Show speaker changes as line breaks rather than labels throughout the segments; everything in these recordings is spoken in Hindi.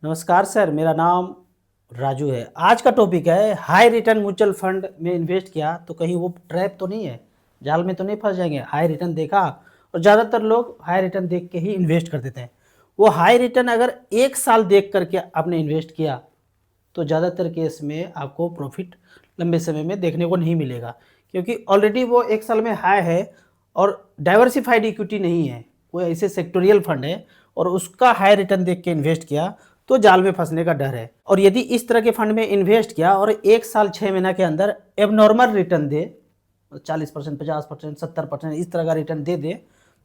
नमस्कार सर, मेरा नाम राजू है। आज का टॉपिक है हाई रिटर्न म्यूचुअल फंड में इन्वेस्ट किया तो कहीं वो ट्रैप तो नहीं है, जाल में तो नहीं फंस जाएंगे। हाई रिटर्न देखा और ज़्यादातर लोग हाई रिटर्न देख के ही इन्वेस्ट कर देते हैं। वो हाई रिटर्न अगर 1 साल देख करके आपने इन्वेस्ट किया तो ज़्यादातर केस में आपको प्रॉफिट लंबे समय में देखने को नहीं मिलेगा, क्योंकि ऑलरेडी वो 1 साल में हाई है और डाइवर्सिफाइड इक्विटी नहीं है, कोई ऐसे सेक्टोरियल फंड है और उसका हाई रिटर्न देख के इन्वेस्ट किया तो जाल में फंसने का डर है। और यदि इस तरह के फंड में इन्वेस्ट किया और 1 साल 6 महीना के अंदर एबनॉर्मल रिटर्न दे, 40%, 50%, 70% इस तरह का रिटर्न दे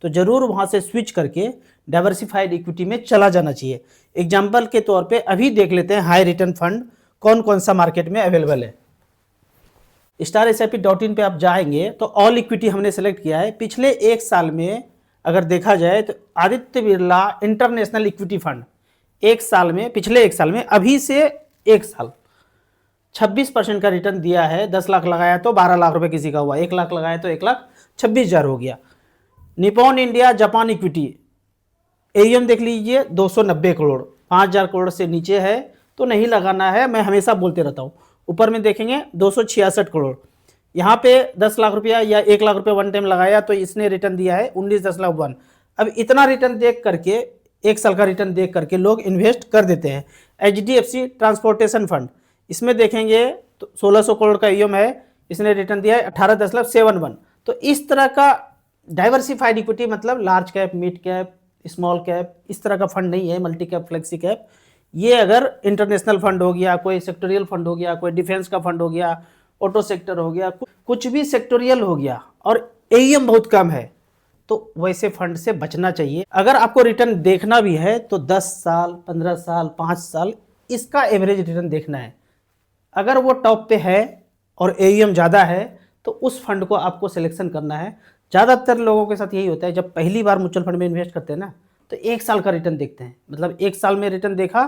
तो ज़रूर वहाँ से स्विच करके डाइवर्सिफाइड इक्विटी में चला जाना चाहिए। एग्जाम्पल के तौर पे अभी देख लेते हैं हाई रिटर्न फंड कौन कौन सा मार्केट में अवेलेबल है। StarSIP.in पे आप जाएंगे तो ऑल इक्विटी हमने सेलेक्ट किया है। पिछले 1 साल में अगर देखा जाए तो Aditya Birla international equity fund 1 साल में, पिछले 1 साल में अभी से 1 साल 26% का रिटर्न दिया है। 10 लाख लगाया तो 12 लाख रुपए किसी का हुआ, 1 लाख लगाया तो 1,26,000 हो गया। Nippon India Japan equity AUM देख लीजिए 290 करोड़, 5,000 करोड़ से नीचे है तो नहीं लगाना है, मैं हमेशा बोलते रहता हूँ। ऊपर में देखेंगे 266 करोड़, यहाँ पे 10 लाख रुपया या 1 लाख रुपया वन टाइम लगाया तो इसने रिटर्न दिया है 19,10,01। अब इतना रिटर्न देख करके 1 साल का रिटर्न देख करके लोग इन्वेस्ट कर देते हैं। HDFC ट्रांसपोर्टेशन फंड, इसमें देखेंगे तो 1600 करोड़ का AUM है, इसने रिटर्न दिया है 18,71। तो इस तरह का डाइवर्सिफाइड इक्विटी मतलब large cap, mid cap, small cap, इस तरह का फंड नहीं है, मल्टी कैप, फ्लेक्सी कैप। ये अगर इंटरनेशनल फंड हो गया, कोई सेक्टोरियल फंड हो गया, कोई डिफेंस का फंड हो गया, ऑटो सेक्टर हो गया, कुछ भी सेक्टोरियल हो गया और AUM बहुत कम है तो वैसे फंड से बचना चाहिए। अगर आपको रिटर्न देखना भी है तो 10 साल, 15 साल, 5 साल इसका एवरेज रिटर्न देखना है। अगर वो टॉप पे है और AUM ज़्यादा है तो उस फंड को आपको सिलेक्शन करना है। ज़्यादातर लोगों के साथ यही होता है, जब पहली बार म्यूचुअल फंड में इन्वेस्ट करते हैं ना तो 1 साल का रिटर्न देखते हैं, मतलब 1 साल में रिटर्न देखा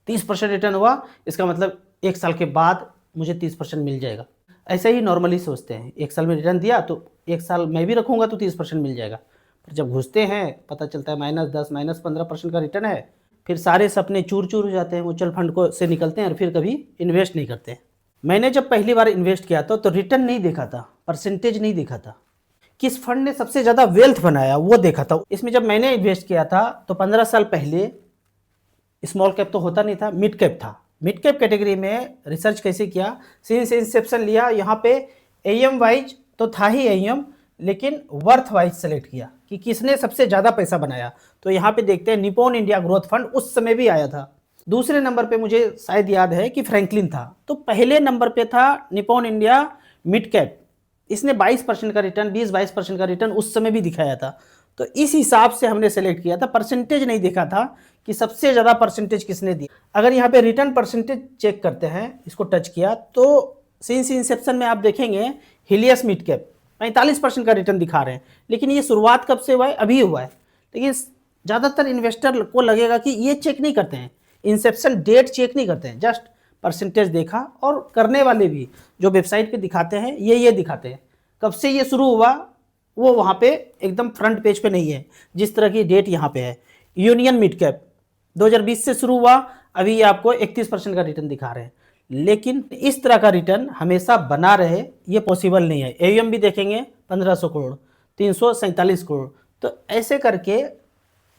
30% रिटर्न हुआ, इसका मतलब 1 साल के बाद मुझे 30% मिल जाएगा। ऐसे ही नॉर्मली सोचते हैं, 1 साल में रिटर्न दिया तो 1 साल मैं भी रखूँगा तो 30% मिल जाएगा। पर जब घुसते हैं पता चलता है -10, -15% का रिटर्न है, फिर सारे सपने चूर चूर हो जाते हैं, म्यूचुअल फंड को से निकलते हैं और फिर कभी इन्वेस्ट नहीं करते। मैंने जब पहली बार इन्वेस्ट किया था तो रिटर्न नहीं देखा था, परसेंटेज नहीं देखा था, किस फंड ने सबसे ज़्यादा वेल्थ बनाया वो देखा था। इसमें जब मैंने इन्वेस्ट किया था तो 15 साल पहले स्मॉल कैप तो होता नहीं था, मिड कैप था। मिड कैप कैटेगरी में रिसर्च कैसे किया, सिंस इंसेप्शन लिया, यहाँ पे AUM वाइज तो था ही AUM, लेकिन वर्थ वाइज सेलेक्ट किया कि किसने सबसे ज़्यादा पैसा बनाया। तो यहाँ पे देखते हैं निपॉन इंडिया ग्रोथ फंड उस समय भी आया था। दूसरे नंबर पे मुझे शायद याद है कि फ्रैंकलिन था। तो पहले नंबर पे था निपॉन इंडिया मिड कैप, इसने 22% का रिटर्न, 20-22% का रिटर्न उस समय भी दिखाया था। तो इस हिसाब से हमने सेलेक्ट किया था, परसेंटेज नहीं देखा था कि सबसे ज़्यादा परसेंटेज किसने दी। अगर यहाँ पे रिटर्न परसेंटेज चेक करते हैं, इसको टच किया तो सिंस इंसेप्शन में आप देखेंगे हिलियस मिड कैप 45% का रिटर्न दिखा रहे हैं, लेकिन ये शुरुआत कब से हुआ है, अभी हुआ है। लेकिन ज़्यादातर इन्वेस्टर को लगेगा कि ये चेक नहीं करते हैं, इंसेप्शन डेट चेक नहीं करते हैं, जस्ट परसेंटेज देखा। और करने वाले भी जो वेबसाइट पे दिखाते हैं ये दिखाते हैं कब से ये शुरू हुआ, वो वहाँ पे एकदम फ्रंट पेज पे नहीं है जिस तरह की डेट यहाँ पे है। यूनियन मिड कैप 2020 से शुरू हुआ, अभी ये आपको 31% का रिटर्न दिखा रहे हैं, लेकिन इस तरह का रिटर्न हमेशा बना रहे ये पॉसिबल नहीं है। AUM भी देखेंगे 1500 करोड़, 347 करोड़। तो ऐसे करके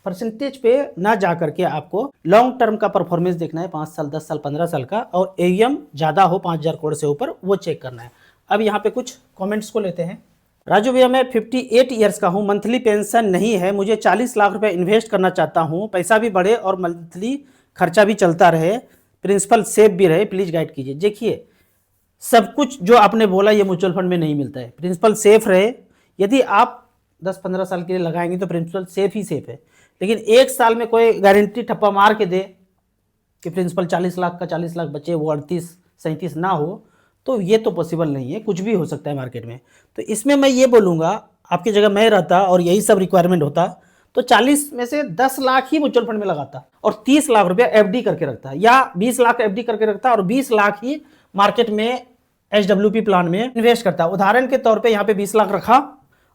परसेंटेज पे ना जा करके आपको लॉन्ग टर्म का परफॉर्मेंस देखना है, 5 साल, 10 साल, 15 साल का, और AUM ज़्यादा हो 5,000 करोड़ से ऊपर वो चेक करना है। अब यहाँ पे कुछ कमेंट्स को लेते हैं। राजू भैया, मैं 58 ईयर्स का हूँ, मंथली पेंशन नहीं है, मुझे 40 लाख रुपए इन्वेस्ट करना चाहता हूँ, पैसा भी बढ़े और मंथली खर्चा भी चलता रहे, प्रिंसिपल सेफ भी रहे, प्लीज़ गाइड कीजिए। देखिए, सब कुछ जो आपने बोला ये म्यूचुअल फंड में नहीं मिलता है। प्रिंसिपल सेफ रहे, यदि आप 10-15 साल के लिए लगाएंगे तो प्रिंसिपल सेफ ही सेफ है, लेकिन 1 साल में कोई गारंटी ठप्पा मार के दे कि प्रिंसिपल 40 लाख का 40 लाख बचे, वो 38-37 ना हो, तो ये तो पॉसिबल नहीं है, कुछ भी हो सकता है मार्केट में। तो इसमें मैं ये बोलूँगा, आपकी जगह मैं रहता और यही सब रिक्वायरमेंट होता तो 40 में से 10 लाख ही म्यूचुअल फंड में लगाता और 30 लाख रुपया FD करके रखता, या 20 लाख FD करके रखता और 20 लाख ही मार्केट में SWP प्लान में इन्वेस्ट करता। उदाहरण के तौर पे यहाँ पे 20 लाख रखा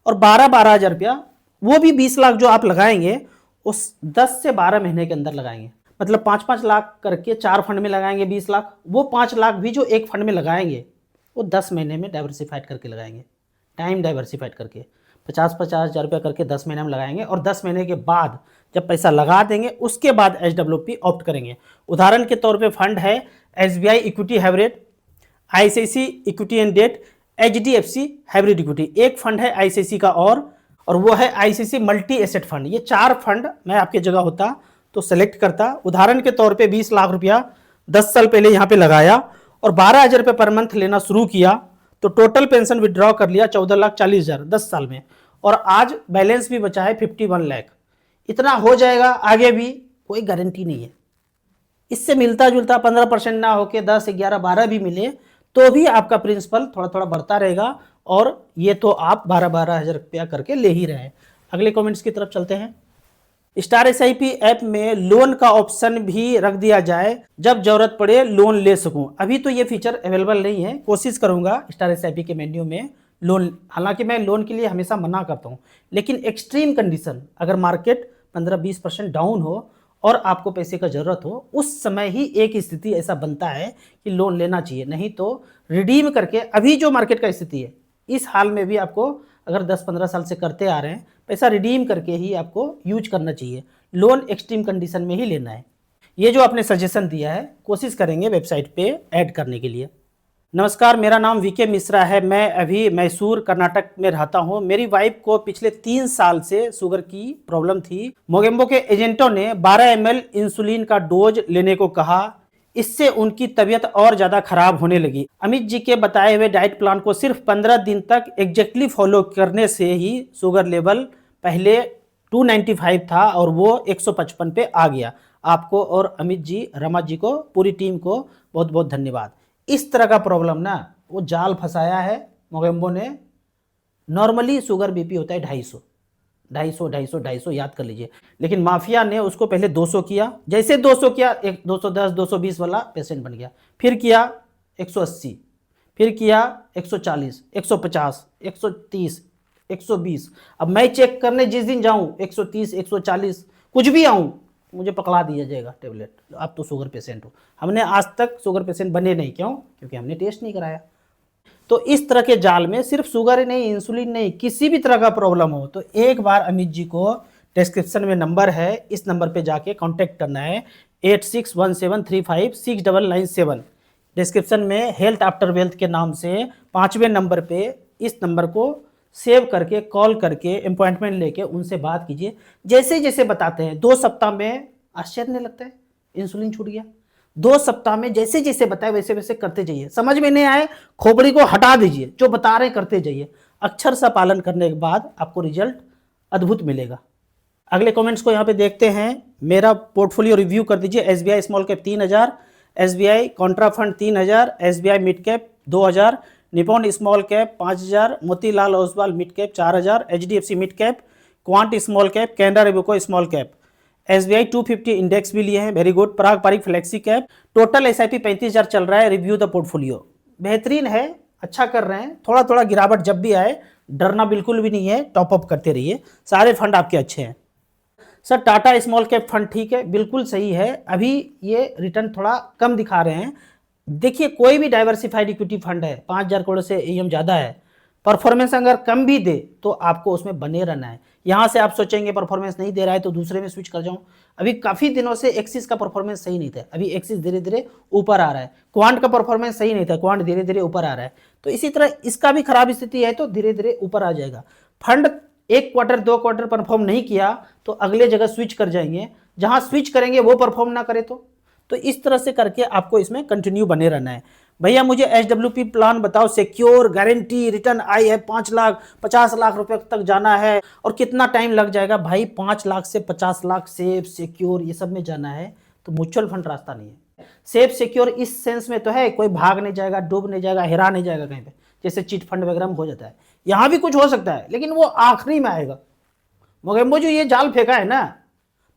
और 12-12 हज़ार रुपया, वो भी 20 लाख जो आप लगाएंगे उस 10 से 12 महीने के अंदर लगाएंगे। मतलब 5-5 लाख करके 4 फंड में लगाएंगे 20 लाख, वो 5 लाख भी जो एक फंड में लगाएंगे वो 10 महीने में डाइवर्सिफाइड करके लगाएंगे, टाइम डाइवर्सिफाइड करके 50-50 हज़ार रुपया करके 10 महीने में लगाएंगे, और 10 महीने के बाद जब पैसा लगा देंगे उसके बाद HWP ऑप्ट करेंगे। उदाहरण के तौर पे फंड है SBI equity hybrid, ICICI equity and debt, HDFC hybrid equity. एक फंड है ICICI का और वो है ICICI मल्टी एसेट फंड। ये 4 फंड मैं आपके जगह होता तो सेलेक्ट करता। उदाहरण के तौर पे 20 लाख रुपया 10 साल पहले यहाँ पे लगाया और 12,000 रुपये पर मंथ लेना शुरू किया, तो टोटल पेंशन विड्रॉ कर लिया 14,40,000 10 साल में, और आज बैलेंस भी बचा है 51 लाख। इतना हो जाएगा, आगे भी कोई गारंटी नहीं है। इससे मिलता जुलता 15% ना होके 10, 11, 12 भी मिले तो भी आपका प्रिंसिपल थोड़ा थोड़ा बढ़ता रहेगा, और ये तो आप 12-12 हज़ार रुपया करके ले ही रहे हैं। अगले कमेंट्स की तरफ चलते हैं। स्टार SIP ऐप में लोन का ऑप्शन भी रख दिया जाए, जब जरूरत पड़े लोन ले सकूं। अभी तो ये फीचर अवेलेबल नहीं है, कोशिश करूंगा स्टार SIP के मेन्यू में लोन, हालांकि मैं लोन के लिए हमेशा मना करता हूं, लेकिन एक्सट्रीम कंडीशन, अगर मार्केट 15-20% डाउन हो और आपको पैसे का ज़रूरत हो, उस समय ही एक स्थिति ऐसा बनता है कि लोन लेना चाहिए, नहीं तो रिडीम करके। अभी जो मार्केट का स्थिति है, इस हाल में भी आपको अगर 10-15 साल से करते आ रहे हैं, पैसा रिडीम करके ही आपको यूज करना चाहिए। लोन एक्सट्रीम कंडीशन में ही लेना है। ये जो आपने सजेशन दिया है, कोशिश करेंगे वेबसाइट पे ऐड करने के लिए। नमस्कार, मेरा नाम VK मिश्रा है। मैं अभी मैसूर कर्नाटक में रहता हूँ। मेरी वाइफ को पिछले 3 साल से शुगर की प्रॉब्लम थी। मोगेम्बो के एजेंटों ने 12 ml इंसुलिन का डोज लेने को कहा। इससे उनकी तबीयत और ज़्यादा खराब होने लगी। अमित जी के बताए हुए डाइट प्लान को सिर्फ 15 दिन तक एग्जैक्टली फॉलो करने से ही शुगर लेवल पहले 295 था और वो 155 पे आ गया। आपको और अमित जी, रमा जी को, पूरी टीम को बहुत बहुत धन्यवाद। इस तरह का प्रॉब्लम ना वो जाल फंसाया है मोगेम्बो ने। नॉर्मली शुगर BP होता है 250 याद कर लीजिए, लेकिन माफिया ने उसको पहले 200 किया। जैसे 200 किया, एक 210 220 वाला पेशेंट बन गया। फिर किया 180, फिर किया 140, 150, 130, 120। अब मैं चेक करने जिस दिन जाऊं 130, 140 कुछ भी आऊं, मुझे पकड़ा दिया जाएगा टेबलेट, आप तो शुगर पेशेंट हो। हमने आज तक शुगर पेशेंट बने नहीं, क्यों? क्योंकि हमने टेस्ट नहीं कराया। तो इस तरह के जाल में सिर्फ शुगर ही नहीं, इंसुलिन नहीं, किसी भी तरह का प्रॉब्लम हो तो एक बार अमित जी को, डिस्क्रिप्शन में नंबर है, इस नंबर पे जाके कांटेक्ट करना है 8617356997। डिस्क्रिप्शन में हेल्थ आफ्टर वेल्थ के नाम से 5वें नंबर पे, इस नंबर को सेव करके कॉल करके अपॉइंटमेंट लेके उनसे बात कीजिए। जैसे जैसे बताते हैं 2 सप्ताह में, आश्चर्य नहीं लगता है इंसुलिन छूट गया। 2 सप्ताह में जैसे जैसे बताए वैसे वैसे करते जाइए। समझ में नहीं आए, खोपड़ी को हटा दीजिए, जो बता रहे करते जाइए। अक्षर सा पालन करने के बाद आपको रिजल्ट अद्भुत मिलेगा। अगले कमेंट्स को यहाँ पे देखते हैं। मेरा पोर्टफोलियो रिव्यू कर दीजिए। SBI small cap 3000, SBI contra fund 3000, SBI mid cap 2000, Nippon small cap 5000, Motilal Oswal mid cap 4000, HDFC mid cap, quant small cap, Canara Robeco small cap, SBI 250 index भी लिए हैं, very good. Parag Parikh flexi cap. Total SIP 35,000 चल रहा है। रिव्यू द पोर्टफोलियो बेहतरीन है, अच्छा कर रहे हैं। थोड़ा थोड़ा गिरावट जब भी आए डरना बिल्कुल भी नहीं है, टॉपअप करते रहिए। सारे फंड आपके अच्छे हैं। Sir Tata small cap fund ठीक है, बिल्कुल सही है। अभी ये रिटर्न थोड़ा कम दिखा रहे हैं। देखिए, कोई भी डाइवर्सिफाइड इक्विटी फंड है, 5,000 करोड़ से AUM ज़्यादा है, परफॉर्मेंस अगर कम भी दे तो आपको उसमें बने रहना है। यहाँ से आप सोचेंगे परफॉर्मेंस नहीं दे रहा है तो दूसरे में स्विच कर जाऊँ। अभी काफ़ी दिनों से एक्सिस का परफॉर्मेंस सही नहीं था, अभी एक्सिस धीरे धीरे ऊपर आ रहा है। क्वांट का परफॉर्मेंस सही नहीं था, क्वांट धीरे धीरे ऊपर आ रहा है। तो इसी तरह इसका भी खराब स्थिति है तो धीरे धीरे ऊपर आ जाएगा। फंड 1 क्वार्टर 2 क्वार्टर परफॉर्म नहीं किया तो अगले जगह स्विच कर जाएंगे। जहाँ स्विच करेंगे वो परफॉर्म ना करे तो इस तरह से करके आपको इसमें कंटिन्यू बने रहना है। भैया मुझे HWP प्लान बताओ, सिक्योर, गारंटी, रिटर्न आई है 5 लाख 50 लाख रुपए तक जाना है और कितना टाइम लग जाएगा? भाई 5 लाख से 50 लाख सेफ सिक्योर ये सब में जाना है तो म्यूचुअल फंड रास्ता नहीं है। सेफ सिक्योर इस सेंस में तो है, कोई भाग नहीं जाएगा, डूब नहीं जाएगा, हेरा नहीं जाएगा कहीं पे, जैसे चिट फंड वगैरह में हो जाता है। यहाँ भी कुछ हो सकता है लेकिन वो आखिरी में आएगा। मोगेम्बो जो ये जाल फेंका है ना,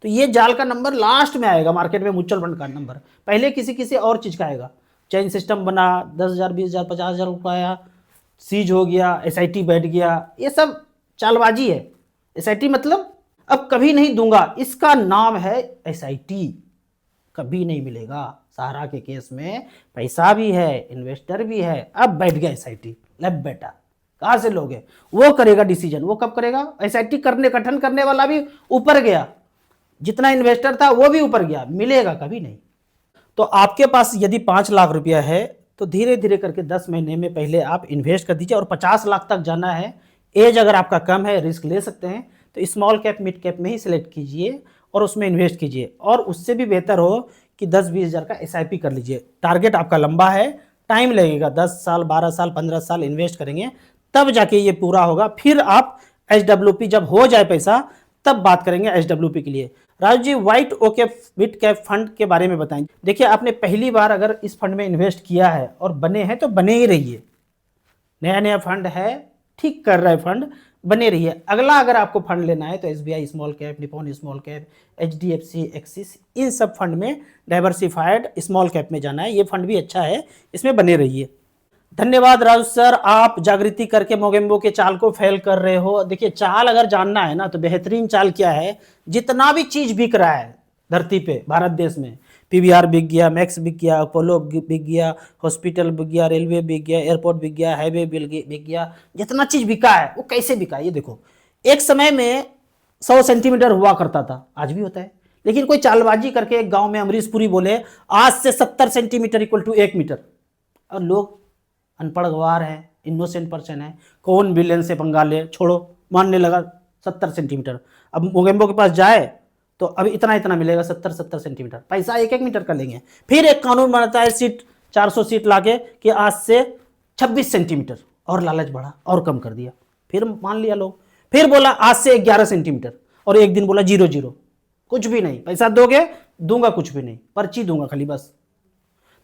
तो ये जाल का नंबर लास्ट में आएगा। मार्केट में म्यूचुअल फंड का नंबर पहले किसी और चीज़ का आएगा। चेन सिस्टम बना, 10,000 20,000 50,000 रुपया आया, सीज हो गया, SIT बैठ गया, ये सब चालबाजी है। SIT मतलब अब कभी नहीं दूंगा, इसका नाम है SIT। कभी नहीं मिलेगा। सहारा के केस में पैसा भी है, इन्वेस्टर भी है, अब बैठ गया एसआईटी, लब बेटा कहाँ से लोगे, वो करेगा डिसीजन। वो कब करेगा? एसआईटी करने गठन करने वाला भी ऊपर गया, जितना इन्वेस्टर था वो भी ऊपर गया, मिलेगा कभी नहीं। तो आपके पास यदि 5 लाख रुपया है तो धीरे धीरे करके 10 महीने में पहले आप इन्वेस्ट कर दीजिए, और 50 लाख तक जाना है। एज अगर आपका कम है, रिस्क ले सकते हैं, तो स्मॉल कैप मिड कैप में ही सिलेक्ट कीजिए और उसमें इन्वेस्ट कीजिए। और उससे भी बेहतर हो कि 10-20 हज़ार का एसआईपी कर लीजिए। टारगेट आपका लंबा है, टाइम लगेगा, 10 साल 12 साल 15 साल इन्वेस्ट करेंगे तब जाके ये पूरा होगा। फिर आप एचडब्ल्यूपी जब हो जाए पैसा तब बात करेंगे एचडब्ल्यूपी के लिए। Raju ji, White Oak mid cap fund के बारे में बताएं। देखिए, आपने पहली बार अगर इस फंड में इन्वेस्ट किया है और बने हैं तो बने ही रहिए। नया नया फंड है, ठीक कर रहा है फंड, बने रहिए। अगला अगर आपको फंड लेना है तो SBI small cap, Nippon small cap, HDFC, Axis, इन सब फंड में डाइवर्सिफाइड स्मॉल कैप में जाना है। ये फंड भी अच्छा है, इसमें बने रहिए। धन्यवाद राजू सर, आप जागृति करके मोगेम्बो के चाल को फेल कर रहे हो। देखिए, चाल अगर जानना है ना तो बेहतरीन चाल क्या है, जितना भी चीज बिक रहा है धरती पे भारत देश में, पीवीआर बिक गया, मैक्स बिक गया, अपोलो बिक गया, हॉस्पिटल बिक गया, रेलवे बिक गया, एयरपोर्ट बिक गया, हाईवे बिक गया, जितना चीज बिका है वो कैसे बिका है ये देखो। एक समय में 100 सेंटीमीटर हुआ करता था, आज भी होता है, लेकिन कोई चालबाजी करके एक गांव में अमरीश पुरी बोले आज से 70 सेंटीमीटर इक्वल टू 1 मीटर, और लोग अनपढ़ गवार है, इनोसेंट पर्सन है, कौन विलेन से पंगा ले, छोड़ो, मानने लगा 70 सेंटीमीटर। अब मोगेम्बो के पास जाए तो अब इतना इतना मिलेगा, 70 सेंटीमीटर, पैसा 1 मीटर का लेंगे। फिर एक कानून बनाता है सीट 400 सीट लाके कि आज से 26 सेंटीमीटर, और लालच बढ़ा और कम कर दिया, फिर मान लिया लोग। फिर बोला आज से 11 सेंटीमीटर, और एक दिन बोला 0 कुछ भी नहीं, पैसा दोगे, दूंगा कुछ भी नहीं, पर्ची दूंगा खाली बस।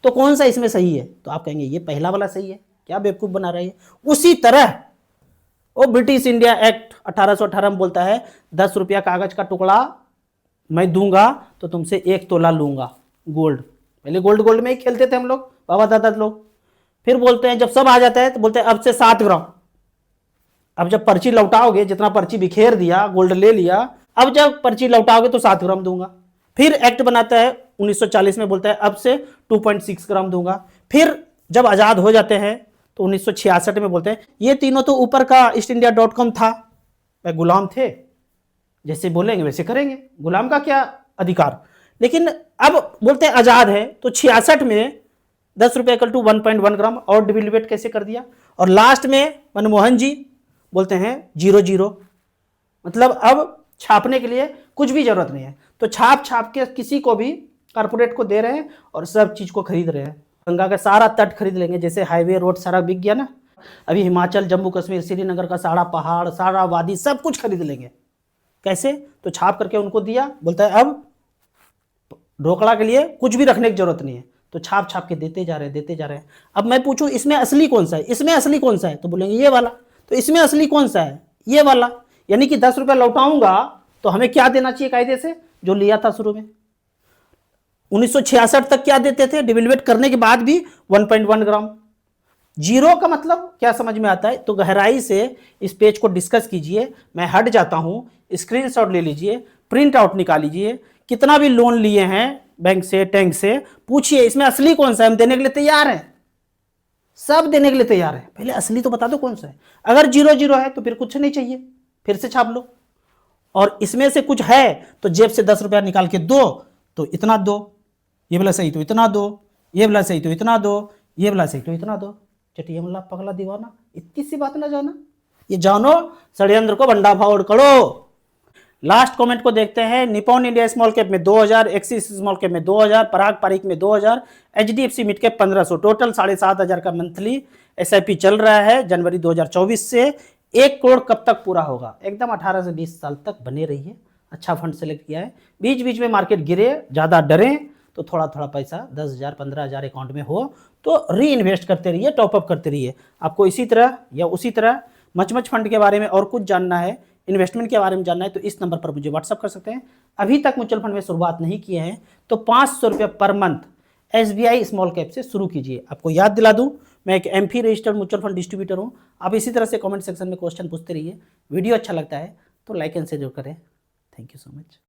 तो कौन सा इसमें सही है? तो आप कहेंगे ये पहला वाला सही है, क्या बेवकूफ बना रही है। उसी तरह वो ब्रिटिश इंडिया एक्ट 1818 में बोलता है 10 रुपया कागज का टुकड़ा मैं दूंगा तो तुमसे 1 तोला लूंगा गोल्ड। पहले गोल्ड में ही खेलते थे हम लोग, बाबा दादा लोग। फिर बोलते हैं, जब सब आ जाता है तो बोलते हैं अब से 7 ग्राम। अब जब पर्ची लौटाओगे, जितना पर्ची बिखेर दिया, गोल्ड ले लिया, अब जब पर्ची लौटाओगे तो 7 ग्राम दूंगा। फिर एक्ट बनाता है 1940 में, बोलता है अब से 2.6 ग्राम दूंगा। फिर जब आजाद हो जाते हैं तो 1966 में बोलते हैं ये तीनों तो ऊपर का ईस्टइंडिया.com था, वह गुलाम थे, जैसे बोलेंगे वैसे करेंगे, गुलाम का क्या अधिकार। लेकिन अब बोलते हैं आजाद है, तो 66 में 10 रुपये इक्वल टू 1.1 ग्राम और डिविल्यूएट कैसे कर दिया। और लास्ट में मनमोहन जी बोलते हैं 0, मतलब अब छापने के लिए कुछ भी जरूरत नहीं है, तो छाप के किसी को भी कारपोरेट को दे रहे हैं और सब चीज को खरीद रहे हैं। गंगा का सारा तट खरीद लेंगे, जैसे हाईवे रोड सारा बिक गया ना, अभी हिमाचल, जम्मू कश्मीर, श्रीनगर का सारा पहाड़, सारा वादी, सब कुछ खरीद लेंगे। कैसे? तो छाप करके उनको दिया, बोलता है अब ढोकला के लिए कुछ भी रखने की जरूरत नहीं है, तो छाप के देते जा रहे हैं। अब मैं पूछूं इसमें असली कौन सा है, इसमें असली कौन सा है, तो बोलेंगे ये वाला। तो इसमें असली कौन सा है? ये वाला। यानी कि 10 रुपया लौटाऊंगा तो हमें क्या देना चाहिए कायदे से, जो लिया था शुरू में। 1966 तक क्या देते थे, डिविल्यूएट करने के बाद भी 1.1 ग्राम। 0 का मतलब क्या समझ में आता है? तो गहराई से इस पेज को डिस्कस कीजिए। मैं हट जाता हूं, स्क्रीनशॉट ले लीजिए, प्रिंट आउट निकाल लीजिए, कितना भी लोन लिए हैं बैंक से, टैंक से, पूछिए इसमें असली कौन सा है, हम देने के लिए तैयार हैं, सब देने के लिए तैयार है। पहले असली तो बता दो कौन सा है। अगर 0 है तो फिर कुछ नहीं चाहिए, फिर से छाप लो। और इसमें से कुछ है तो जेब से 10 रुपया निकाल के दो, तो इतना दो, ये वाला सही तो इतना दो, ये वाला सही तो इतना दो, ये वाला सही तो इतना दो। चटिया मल्ला पगला दीवाना, इतनी सी बात ना जाना, ये जानो षड्यंत्र को भंडा फोड़ करो। लास्ट कमेंट को देखते हैं। निपॉन इंडिया स्मॉल कैप में 2000, एक्सिस स्मॉल कैप में 2000, पराग पारिक में 2000, एचडीएफसी मिड कैप 1500, टोटल 7500 का मंथली एसआईपी चल रहा है जनवरी 2024 से। 1 करोड़ कब तक पूरा होगा? एकदम 18 से 20 साल तक बने रहिए। अच्छा फंड सेलेक्ट किया है। बीच बीच में मार्केट गिरे, ज़्यादा डरें तो थोड़ा थोड़ा पैसा 10,000 15,000 अकाउंट में हो तो री इन्वेस्ट करते रहिए, टॉपअप करते रहिए। आपको इसी तरह या उसी तरह मच फंड के बारे में और कुछ जानना है, इन्वेस्टमेंट के बारे में जानना है, तो इस नंबर पर मुझे व्हाट्सअप कर सकते हैं। अभी तक म्यूचुअल फंड में शुरुआत नहीं किए हैं तो 500 रुपये per month SBI small cap से शुरू कीजिए। आपको याद दिला दूं, मैं एक AMFI registered mutual fund distributor हूं। आप इसी तरह से कमेंट सेक्शन में क्वेश्चन पूछते रहिए। वीडियो अच्छा लगता है तो लाइक एंड शेयर जरूर करें। Thank you so much.